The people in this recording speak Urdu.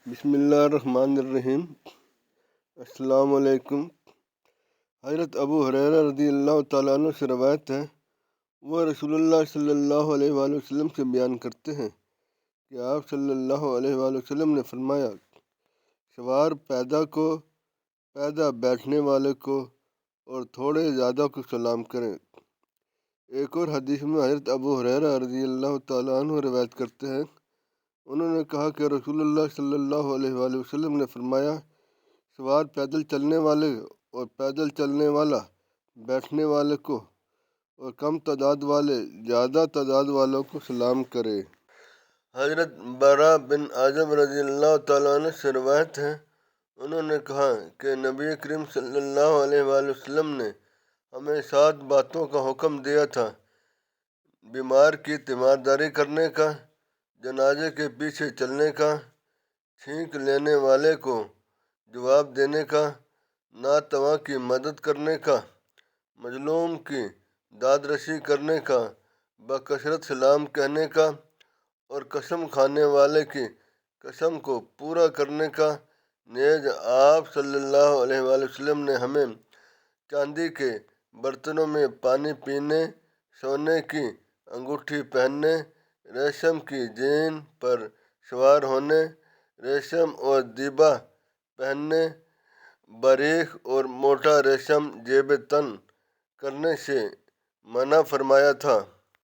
بسم اللہ الرحمن الرحیم۔ السلام علیکم۔ حضرت ابو ہریرہ رضی اللہ تعالیٰ عنہ سے روایت ہے، وہ رسول اللہ صلی اللہ علیہ وآلہ وسلم سے بیان کرتے ہیں کہ آپ صلی اللہ علیہ وآلہ وسلم نے فرمایا، سوار پیدا بیٹھنے والے کو اور تھوڑے زیادہ کو سلام کریں۔ ایک اور حدیث میں حضرت ابو ہریرہ رضی اللہ تعالیٰ عنہ روایت کرتے ہیں، انہوں نے کہا کہ رسول اللہ صلی اللہ علیہ وآلہ وسلم نے فرمایا، سوار پیدل چلنے والے اور پیدل چلنے والا بیٹھنے والے کو اور کم تعداد والے زیادہ تعداد والوں کو سلام کرے۔ حضرت براء بن عازب رضی اللہ تعالیٰ عنہ سے روایت ہے، انہوں نے کہا کہ نبی کریم صلی اللہ علیہ وآلہ وسلم نے ہمیں 7 باتوں کا حکم دیا تھا: بیمار کی تیمارداری کرنے کا، جنازے کے پیچھے چلنے کا، چھینک لینے والے کو جواب دینے کا، ناتواں کی مدد کرنے کا، مظلوم کی داد رسی کرنے کا، بکثرت سلام کہنے کا، اور قسم کھانے والے کی قسم کو پورا کرنے کا۔ نیز آپ صلی اللہ علیہ وآلہ وسلم نے ہمیں چاندی کے برتنوں میں پانی پینے، سونے کی انگوٹھی پہننے، ریشم کی جین پر سوار ہونے، ریشم اور دیبا پہننے، باریک اور موٹا ریشم جیب تن کرنے سے منع فرمایا تھا۔